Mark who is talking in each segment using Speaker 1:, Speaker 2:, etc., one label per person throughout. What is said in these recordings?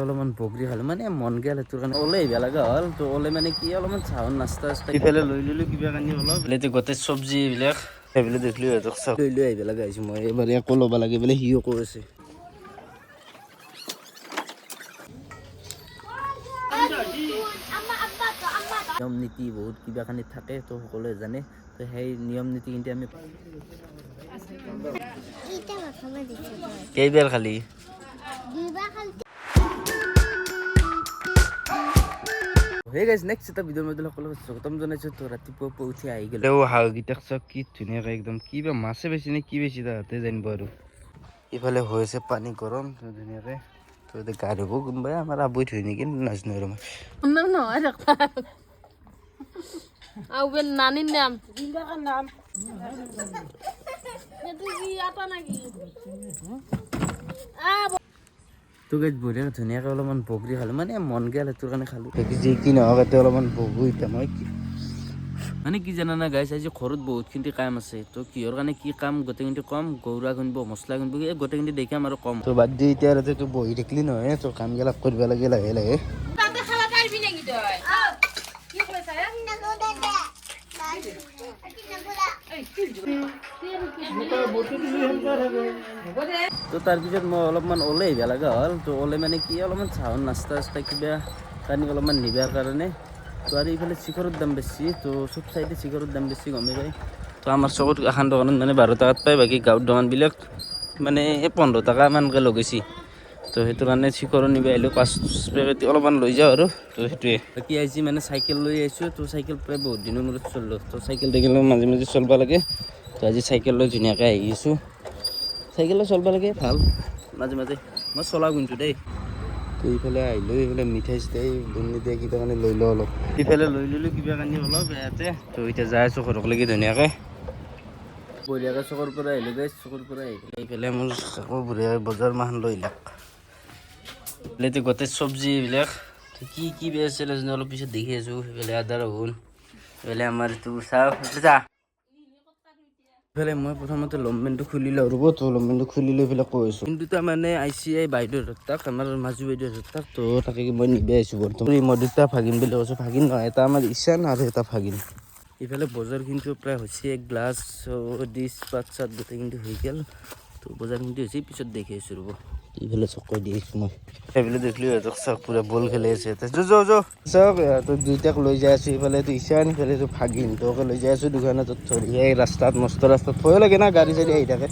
Speaker 1: অলপমান বগৰী খালো মানে মন গেল সেইটোৰ কাৰণে ওলাই আহিব লগা হ'ল তো ওলাই মানে কি অলপমান চাহৰ নাস্তা চাস্তা ইফালে লৈ ললো কিবা কানি অলপ এইটো গোটেই চব্জি এইবিলাক সেইবিলাক দেখিলো সিহঁতক চাহ লৈ আহিব লগা হৈছে মই এবাৰ একো ল'ব লাগে বোলে সিও কৈ আছে নিয়ম নীতি বহুত কিবা কানি থাকে তো সকলোৱে জানে তো সেই নিয়ম নীতি কিন্তু আমি কেইবাৰ খালি হে গাইজ নেক্সট এটা ভিডিঅ'ৰ মধ্যে সকলোকে স্বাগতম জনাইছোঁ তো ৰাতিপুৱা উঠি আহি গ'লে হাঁহকেইটাক চাওক কি ধুনীয়াকৈ একদম কিবা মাছে বেছি নে কি বেছি তাহাঁতে জানিব আৰু ইফালে হৈ আছে পানী গৰম তো ধুনীয়াকৈ তো এতিয়া গা ধুব কোনোবাই আমাৰ আবুই ধুই নেকি নাজানো আৰু মই
Speaker 2: নানিৰ নাম
Speaker 1: তো গাইজ বঢ়িয়া ধুনীয়াকৈ অলপমান বগৰী খালোঁ মানে মন গেল সেইটোৰ কাৰণে খালোঁ যি কি নহওক এতিয়া অলপমান বহো এতিয়া মই মানে কি জানানা গাইজ আজি ঘৰত বহুতখিনি কাম আছে তো কিহৰ কাৰণে কি কাম গোটেইখিনি কম গৌৰা খুন্দিব মছলা খুন্দিব এই গোটেইখিনি দেখাম আৰু কম তো বাদ দি এতিয়া তো বহি থাকিলি নহয় তো কামবিলাক কৰিব লাগে লাহে লাহে তো তাৰপিছত মই অলপমান ওলাই আহিব লগা হ'ল তো ওলাই মানে কি অলপমান চাহৰ নাস্তা চাস্তা কিবা কানি অলপমান নিবাৰ কাৰণে তো আৰু এইফালে চিখৰৰ দাম বেছি তো চব চাইডে চিখৰৰ দাম বেছি গমেই পায় তো আমাৰ চকত এখন দোকানত মানে 12 টকাত পায় বাকী গাঁৱৰ দোকানবিলাক মানে 15 টকামানকৈ লগাইছি তো সেইটো কাৰণে চিখৰো নিব আহিলোঁ 5 পেকেট অলপমান লৈ যাওঁ আৰু তো সেইটোৱে বাকী আজি মানে চাইকেল লৈ আহিছোঁ তো চাইকেল প্ৰায় বহুত দিনৰ মূৰত চলিলোঁ তো চাইকেল থাকিলে মাজে মাজে চলিব লাগে তো আজি চাইকেল লৈ ধুনীয়াকৈ আহিছোঁ চাইকেল লৈ চলিব লাগে ভাল মাজে মাজে মই চলাওঁ কিন্তু দেই তো ইফালে আহিলোঁ এইফালে মিঠাই চিঠাই বনি দিয়ে কিবা কানি লৈ লওঁ অলপ ইফালে লৈ ল'লোঁ কিবা কানি অলপ ইয়াতে তো এতিয়া যাই আছোঁ ঘৰকলৈকে ধুনীয়াকৈ বঢ়িয়াকৈ চকৰ পৰা আহিলোঁ গাইছ চকৰ পৰা আহি পেলাই এইফালে মোৰ আকৌ বঢ়িয়াকৈ বজাৰ মাখন লৈ লওক এইফালে গোটেই চব্জি এইবিলাক কি কি বেচিছিলে অলপ পিছত দেখি আছোঁ সেইফালে আদা ৰহুন এইফালে আমাৰ এইটো চাহ যা ইফালে মই প্ৰথমতে লম্বেনটো খুলি লওঁ ৰ'ব তো লম্বেনটো খুলি লৈ পেলাই কৈ আছোঁ কিন্তু তাৰমানে ICI বাইদেউৰ তাক আমাৰ মাজু বাইদেউৰ তাক তো তাকে মই নিবি আহিছোঁ বৰ্তমান মই দুটা ভাগিন বুলি কৈছোঁ ভাগিন নহয় এটা আমাৰ ঈশান আৰু এটা ভাগিন ইফালে বজাৰ কিন্তু প্ৰায় হৈছে এক গ্লাছ ডিছ পাত চাত গোটেই কিন্তু হৈ গ'ল তো বজাৰ কিন্তু হৈছে পিছত দেখি আছোঁ ৰ'ব ইফালে চকৈ দি আছোঁ মই সেইফালে দেখিলোঁ সিহঁতক চাওক পুৰা বল খেলি আছে চাওক তো দুইটাক লৈ যাই আছোঁ ইফালে তো ঈশান ইফালে তো ভাগিন তোকে লৈ যাই আছোঁ দোকানত ধৰি এই ৰাস্তাত মস্ত ৰাস্তাত ভয়ো লাগে না গাড়ী চাড়ী আহি থাকে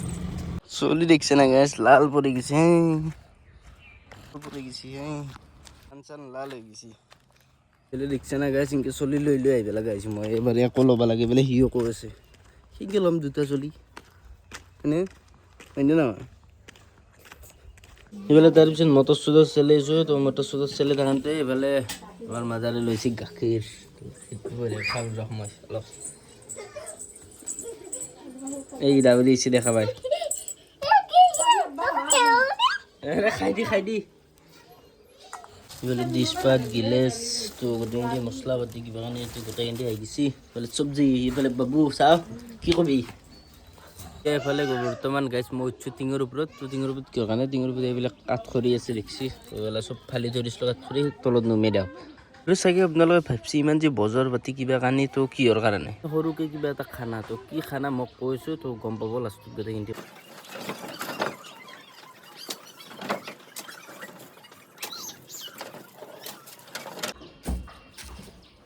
Speaker 1: চলি দেখিছে না গাইছ লাল পৰি গৈছে চান লাল হৈ গৈছে দেখিছে না গাইছ ইনকে চলি লৈ লৈ আহিব লগা হৈছে মই এবাৰ একো ল'ব লাগে বোলে সিও কৈ আছে সিকে ল'ম দুটা চলি হয়নে হয়নে নহয় এইফালে তাৰপিছত মটৰ চটৰ চেলাইছোঁ তো মটৰ চটৰ চেলাই থাকোঁতে এইফালে আমাৰ মাজাৰে লৈছে গাখীৰ খাওঁ ৰখ মই অলপ এই ডাবলি ইচ্ছি দেখা পাই খাই দি এইফালে ডিছ পাত গিলেছ তো গোটেইখিনি মছলা পাতি কিবা কাৰণে এইটো গোটেইখিনি আহি গৈছে এইফালে চব্জি এইফালে বাবু চাওঁ কি কবি এইফালে বৰ্তমান গাইছ মই উঠছোঁ টিঙৰ ওপৰত তো টিঙৰ ওপৰত কিয় কাৰণে টিঙৰ ওপৰত এইবিলাক কাঠ খৰি আছে দেখিছি এইবিলাক চব ফালি ধৰিছিলোঁ কাঠ খৰি তলত নমাই দিওঁ আৰু চাগে আপোনালোকে ভাবছি ইমান যে বজাৰ পাতি কিবা কানি তো কিহৰ কাৰণে সৰুকৈ কিবা এটা খানা তো কি খানা মোক কৈছোঁ তো গম পাব লাষ্টত গোটেই কিন্তু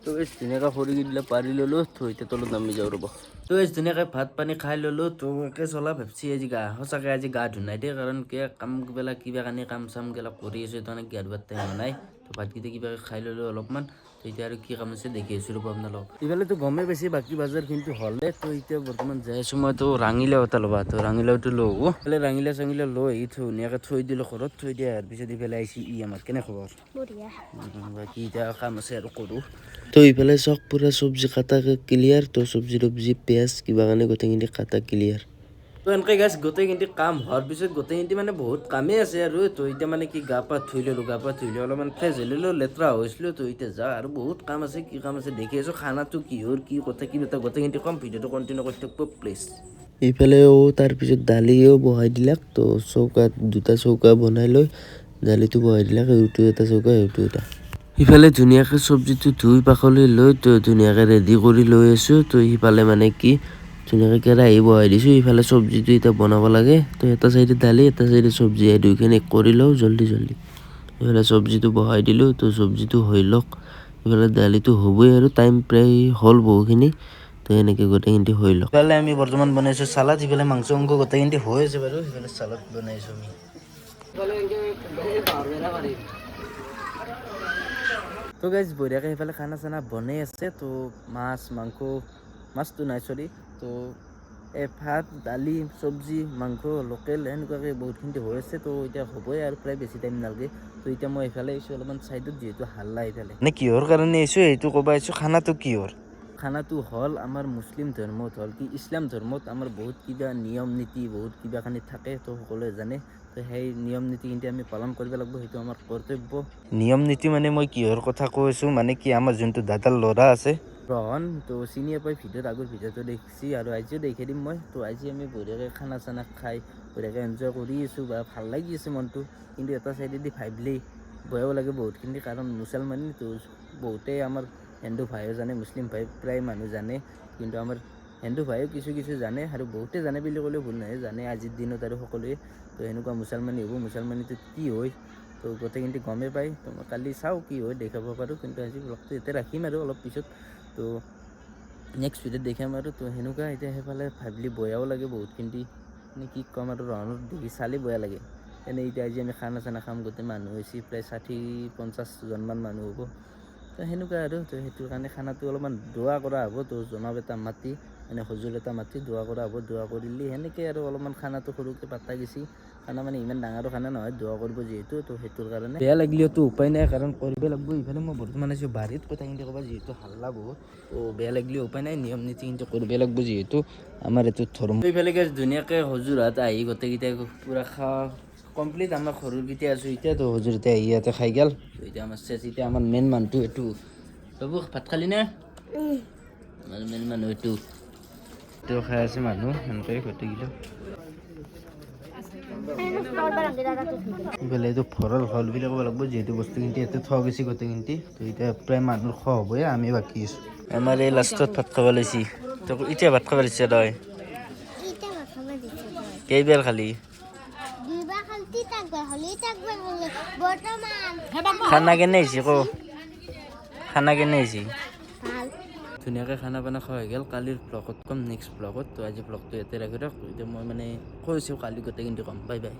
Speaker 1: তো ধুনীয়াকৈ খৰিকেইবিলাক পাৰি ল'লোঁ তো এতিয়া তলত নামি যাওঁ ৰ'ব তো ধুনীয়াকৈ ভাত পানী খাই ল'লোঁ তো একে চলা ভাবছি আজি সঁচাকৈ আজি গা ধুনাই দিয়ে কাৰণ কামবিলাক কিবা কানি কাম চামবিলাক কৰি আছোঁ তাৰমানে গা ধোৱাৰ টাইম নাই তো ভাতকেইটা কিবা খাই ল'লোঁ অলপমান তো এতিয়া আৰু কি কাম আছে দেখি আছোঁ ৰ'ব আপোনালোকক ইফালেতো গমেই পাইছে বাকী বজাৰ কিন্তু হ'লে তো এতিয়া বৰ্তমান যাই আছোঁ মই তো ৰাঙিলাও এটা ল'বা তো ৰাঙিলাওটো লওঁ এইফালে ৰাঙিলা চাঙিলা লৈ ধুনীয়াকৈ থৈ দিলোঁ ঘৰত থৈ দিয়া পিছত ইফালে আহিছে আমাৰ কেনে খবৰ বাকী এতিয়া কাম আছে আৰু কৰোঁ তো ইফালে চক পুৰা চব্জি কাটা ক্লিয়াৰ তো চব্জি তব্জি পিঁয়াজ কিবা কাৰণে গোটেইখিনি কাটা ক্লিয়াৰ তো এনেকৈ গাছ গোটেইখিনি কাম হোৱাৰ পিছত গোটেইখিনি মানে বহুত কামেই আছে আৰু তো এতিয়া মানে কি গা পা ধুই ল'লোঁ গা পা ধুই লৈ অলপমান ফ্ৰেছ হৈ ল'লোঁ লেতেৰা হৈছিলোঁ তো এতিয়া যা আৰু বহুত কাম আছে কি কাম আছে দেখি আছোঁ খানাটো কিহৰ কি কথা কি কথা গোটেইখিনি কম ভিডিঅ'টো কণ্টিনিউ কৰি থাকিব প্লিজ ইফালেও তাৰপিছত দালিও বহাই দিলাক তো চৌকাত দুটা চৌকা বনাই লৈ দালিটো বহাই দিলে সেইটো এটা চৌকা সেইটো এটা সিফালে ধুনীয়াকৈ চব্জিটো ধুই পাখলি লৈ তো ধুনীয়াকৈ ৰেডি কৰি লৈ আছোঁ তো সিফালে মানে কি ধুনীয়াকৈ কেৰাহী বহাই দিছোঁ ইফালে চব্জিটো এতিয়া বনাব লাগে তো এটা চাইডে দালি এটা চাইডে চব্জি এই দুইখিনি কৰি লওঁ জল্দি ইফালে চব্জিটো বহাই দিলোঁ তো চব্জিটো হৈ লওক ইফালে দালিটো হ'বই আৰু টাইম প্ৰায় হ'ল বহুখিনি তো এনেকৈ গোটেইখিনি হৈ লওক ইফালে আমি বৰ্তমান বনাইছোঁ চালাড ইফালে মাংস গোটেইখিনি হৈ আছে বাৰু ইফালে চালাড বনাইছোঁ আমি তো গাইজ বঢ়িয়াকৈ সেইফালে খানা চানা বনাই আছে তো মাছটো নাই চৰি তো ভাত দালি চব্জি মাংস লোকেল এনেকুৱাকৈ বহুতখিনি হৈ আছে তো এতিয়া হ'বই আৰু প্ৰায় বেছি টাইম নালাগে তো এতিয়া মই এইফালে আহিছোঁ অলপমান চাইডত যিহেতু হাল্লা এইফালে মানে কিহৰ কাৰণে আহিছোঁ সেইটো ক'ব আহিছোঁ খানাটো কিহৰ খানাটো হ'ল আমাৰ মুছলিম ধৰ্মত হ'ল কি ইছলাম ধৰ্মত আমাৰ বহুত কিবা নিয়ম নীতি বহুত কিবাখিনি থাকে তো সকলোৱে জানে তো সেই নিয়ম নীতি কিন্তু আমি পালন কৰিব লাগিব সেইটো আমাৰ কৰ্তব্য নিয়ম নীতি মানে মই কিহৰ কথা কৈছোঁ মানে কি আমাৰ যোনটো দাদাৰ ল'ৰা আছে ৰহন তো চিনিয়ে পাই আগৰ ভিডিঅ'টো দেখিছি আৰু আজিও দেখাই দিম মই তো আজি আমি বঢ়িয়াকৈ খানা চানা খাই বঢ়িয়াকৈ এনজয় কৰি আছোঁ বা ভাল লাগি আছে মনটো কিন্তু এটা চাইডেদি ভাবিলেই ভয়ো লাগে বহুতখিনি কাৰণ মুছলমানী তো বহুতেই আমাৰ হিন্দু ভাইও জানে মুছলিম ভাই প্ৰায় মানুহ জানে কিন্তু আমাৰ হিন্দু ভাইও কিছু জানে আৰু বহুতে জানে বুলি ক'লেও ভুল নহয় জানে আজিৰ দিনত আৰু সকলোৱে তো সেনেকুৱা মুছলমানী হ'ব মুছলমানীটোত কি হয় তো গোটেইখিনি গমেই পায় তো মই কালি চাওঁ কি হয় দেখাব পাৰোঁ কিন্তু আজি ব্লগটো এতিয়া ৰাখিম আৰু অলপ পিছত তো নেক্সট ভিডিঅ'ত দেখাম আৰু তো সেনেকুৱা এতিয়া সেইফালে ভাবিলি বেয়াও লাগে বহুতখিনি মানে কি ক'ম আৰু ৰহনত দেখি চালি বেয়া লাগে এনেই এতিয়া আজি আমি খানা চানা খাম গোটেই মানুহ হৈছে প্ৰায় 60-50জনমান মানুহ হ'ব তো সেনেকুৱা আৰু তো সেইটো কাৰণে খানাটো অলপমান দোৱা কৰা হ'ব তো জনাব এটা মাতি মানে হজুৰ এটা মাতি দোৱা কৰা হ'ব দোৱা কৰিলে সেনেকৈ আৰু অলপমান খানাটো সৰুকৈ পাতা গৈছে খানা মানে ইমান ডাঙৰ খানা নহয় দোৱা কৰিব যিহেতু তো সেইটোৰ কাৰণে বেয়া লাগিলেওতো উপায় নাই কাৰণ কৰিব লাগিব ইফালে মই বৰ্তমান আছোঁ বাৰীত কথাখিনি ক'বা যিহেতু হাল্লা বহুত তো বেয়া লাগিলেও উপায় নাই নিয়ম নীতি কিন্তু কৰিব লাগিব যিহেতু আমাৰ এইটো ধৰ্ম এইফালে ধুনীয়াকৈ হজুৰহাট আহি গোটেইকেইটাই পূৰা কমপ্লিট আমাৰ সৰুকেইটা আছোঁ এতিয়া তো হজুৰতে আহি ইয়াতে খাই গ'ল এতিয়া আমাৰ চেচ এতিয়া আমাৰ মেইন মানুহটো এইটো বাবু ভাত খালি নে আমাৰ মেইন মানুহ এইটো খাই আছে মানুহ সেনেকৈ গোটেইকেইটা ইফালে এইটো ভঁৰাল হল বুলি ক'ব লাগিব যিহেতু বস্তুখিনি ইয়াতে থোৱা গৈছে গোটেইখিনি তো এতিয়া প্ৰায় মানুহৰ খোৱা হ'বই আমি বাকী আছোঁ আমাৰ এই লাষ্টত ভাত খাব লৈছি তো এতিয়া ভাত খাব দিছে তই কেইবাৰ খালি খানা কেনে হৈছে ক খানা কেনে হৈছে ধুনীয়াকৈ খানা পানা খোৱা হৈ গ'ল কালিৰ ব্লগত ক'ম নেক্সট ব্লগত তো আজি ব্লগটো ইয়াতে ৰাখি দিয়ক এতিয়া মই মানে কৈছোঁ কালি গোটেই কিন্তু ক'ম বাই বাই